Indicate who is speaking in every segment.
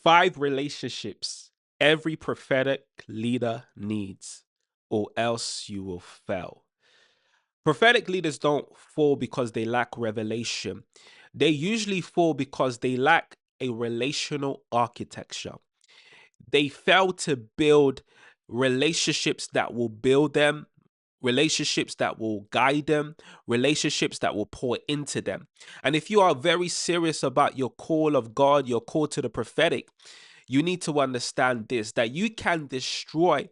Speaker 1: 5 relationships every prophetic leader needs, or else you will fail. Prophetic leaders don't fall because they lack revelation. They usually fall because they lack a relational architecture. They fail to build relationships that will build them, relationships that will guide them, relationships that will pour into them. And if you are very serious about your call of God, your call to the prophetic, you need to understand this, that you can destroy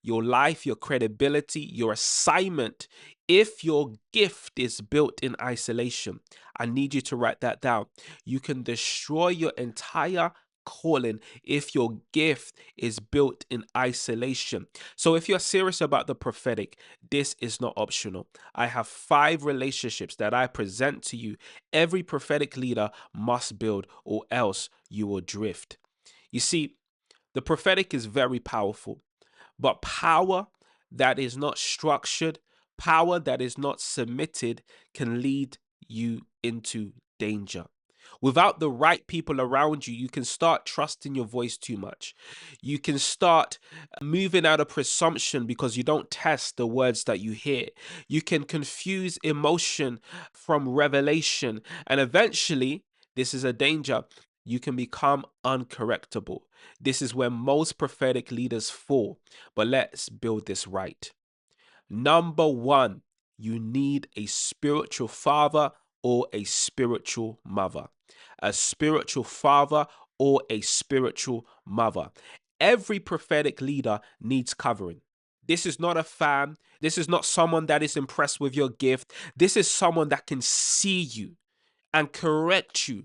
Speaker 1: your life, your credibility, your assignment if your gift is built in isolation. I need you to write that down. You can destroy your entire calling if your gift is built in isolation. So if you're serious about the prophetic, this is not optional. I have 5 relationships that I present to you. Every prophetic leader must build, or else you will drift. You see, the prophetic is very powerful, but power that is not structured, power that is not submitted, can lead you into danger. Without the right people around you, you can start trusting your voice too much. You can start moving out of presumption because you don't test the words that you hear. You can confuse emotion from revelation. And eventually, this is a danger, you can become uncorrectable. This is where most prophetic leaders fall. But let's build this right. Number 1, you need a spiritual father or a spiritual mother. A spiritual father or a spiritual mother. Every prophetic leader needs covering. This is not a fan. This is not someone that is impressed with your gift. This is someone that can see you and correct you.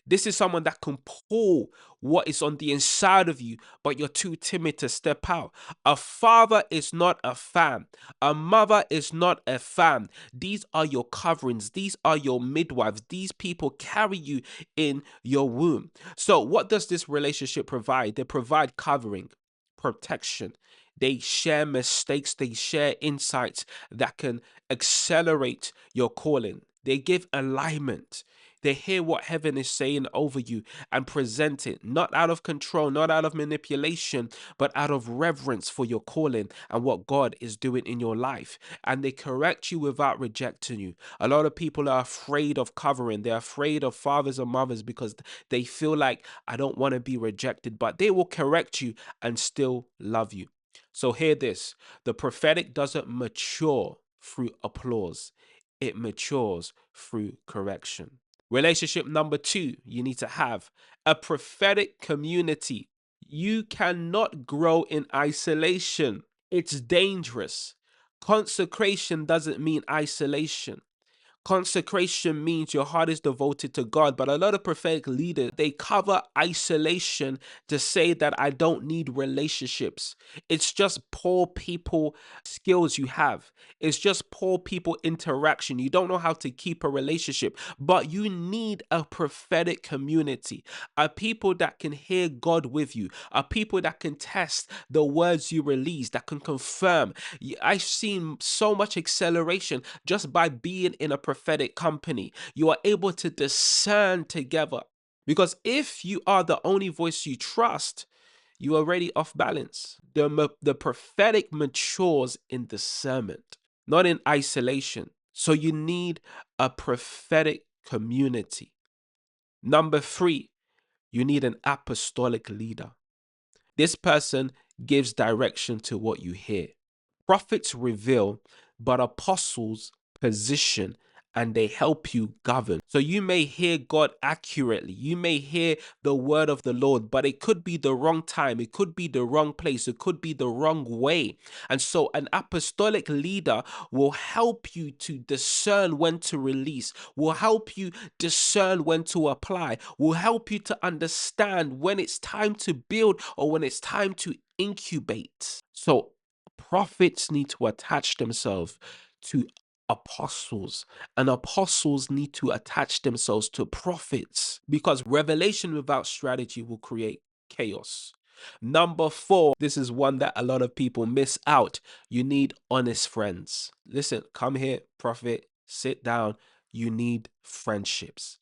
Speaker 1: This is someone that can pull what is on the inside of you, but you're too timid to step out. A father is not a fan. A mother is not a fan. These are your coverings. These are your midwives. These people carry you in your womb. So, what does this relationship provide? They provide covering, protection. They share mistakes. They share insights that can accelerate your calling. They give alignment. They hear what heaven is saying over you and present it, not out of control, not out of manipulation, but out of reverence for your calling and what God is doing in your life. And they correct you without rejecting you. A lot of people are afraid of covering. They're afraid of fathers and mothers because they feel like, I don't want to be rejected, but they will correct you and still love you. So hear this, the prophetic doesn't mature through applause, it matures through correction. Relationship number 2, you need to have a prophetic community. You cannot grow in isolation. It's dangerous. Consecration doesn't mean isolation. Consecration means your heart is devoted to God, but a lot of prophetic leaders, they cover isolation to say that I don't need relationships. It's just poor people skills you have. It's just poor people interaction. You don't know how to keep a relationship, but you need a prophetic community, a people that can hear God with you, a people that can test the words you release, that can confirm. I've seen so much acceleration just by being in a prophetic company. You are able to discern together. Because if you are the only voice you trust, you are already off balance. The prophetic matures in discernment, not in isolation. So you need a prophetic community. Number 3, you need an apostolic leader. This person gives direction to what you hear. Prophets reveal, but apostles position and they help you govern. So you may hear God accurately. You may hear the word of the Lord, but it could be the wrong time. It could be the wrong place. It could be the wrong way. And so an apostolic leader will help you to discern when to release, will help you discern when to apply, will help you to understand when it's time to build or when it's time to incubate. So prophets need to attach themselves to apostles, and apostles need to attach themselves to prophets, because revelation without strategy will create chaos. Number 4, this is one that a lot of people miss out. You need honest friends. Listen, come here, prophet, sit down. You need friendships.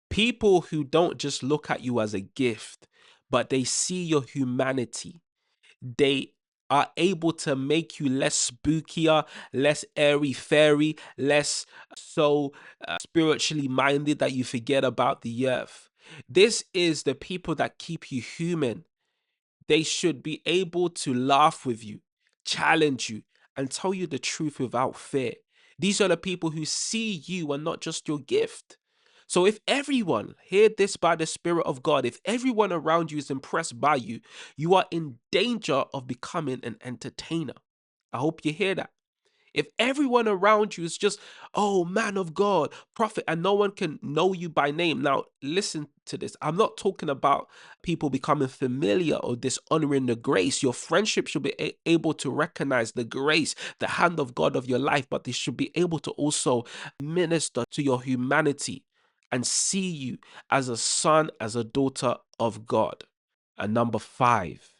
Speaker 1: People who don't just look at you as a gift, but they see your humanity. They are able to make you less spookier, less airy fairy, less so spiritually minded that you forget about the earth. This is the people that keep you human. They should be able to laugh with you, challenge you, and tell you the truth without fear. These are the people who see you and not just your gift. So if everyone, hear this by the Spirit of God, if everyone around you is impressed by you, you are in danger of becoming an entertainer. I hope you hear that. If everyone around you is just, oh, man of God, prophet, and no one can know you by name. Now, listen to this. I'm not talking about people becoming familiar or dishonoring the grace. Your friendship should be able to recognize the grace, the hand of God of your life, but they should be able to also minister to your humanity and see you as a son, as a daughter of God. And number 5,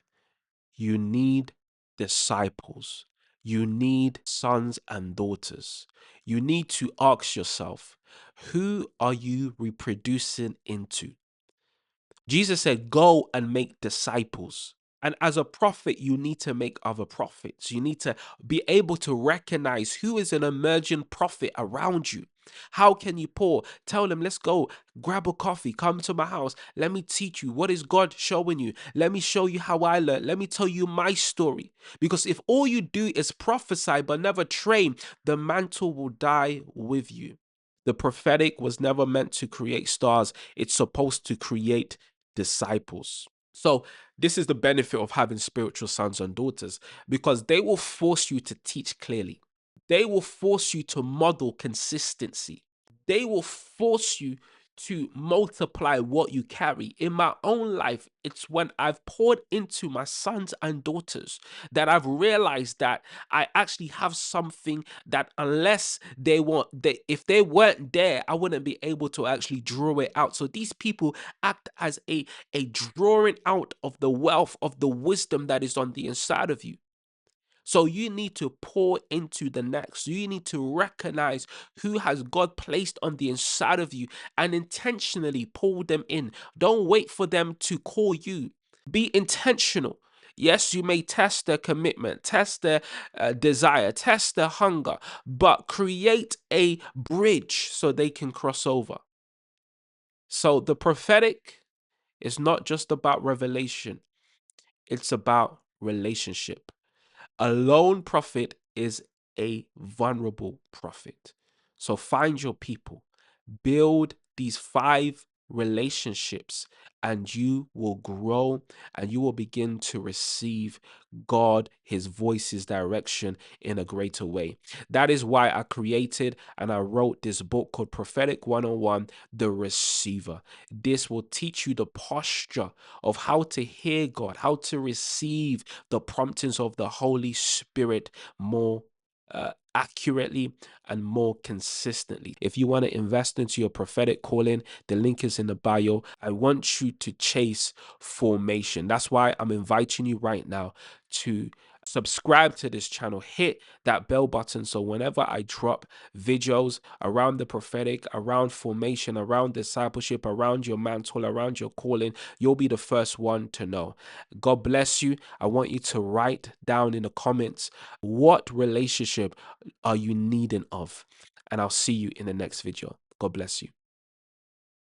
Speaker 1: you need disciples. You need sons and daughters. You need to ask yourself, who are you reproducing into? Jesus said, go and make disciples. And as a prophet, you need to make other prophets. You need to be able to recognize who is an emerging prophet around you. How can you pour? Tell them, let's go, grab a coffee, come to my house. Let me teach you. What is God showing you? Let me show you how I learned. Let me tell you my story. Because if all you do is prophesy but never train, the mantle will die with you. The prophetic was never meant to create stars. It's supposed to create disciples. So this is the benefit of having spiritual sons and daughters, because they will force you to teach clearly. They will force you to model consistency. They will force you to multiply what you carry. In my own life, it's when I've poured into my sons and daughters that I've realized that I actually have something that unless if they weren't there, I wouldn't be able to actually draw it out. So these people act as a drawing out of the wealth of the wisdom that is on the inside of you. So you need to pour into the next. You need to recognize who has God placed on the inside of you and intentionally pull them in. Don't wait for them to call you. Be intentional. Yes, you may test their commitment, test their desire, test their hunger, but create a bridge so they can cross over. So the prophetic is not just about revelation, it's about relationship. A lone prophet is a vulnerable prophet. So find your people, build these 5 relationships, and you will grow and you will begin to receive God, His voice, His direction in a greater way. That is why I created and I wrote this book called Prophetic 101, The Receiver. This will teach you the posture of how to hear God, how to receive the promptings of the Holy Spirit more accurately and more consistently. If you want to invest into your prophetic calling, the link is in the bio. I want you to chase formation. That's why I'm inviting you right now to subscribe to this channel. Hit that bell button so whenever I drop videos around the prophetic, around formation, around discipleship, around your mantle, around your calling, you'll be the first one to know. God bless you. I want you to write down in the comments, what relationship are you needing of? And I'll see you in the next video. God bless you.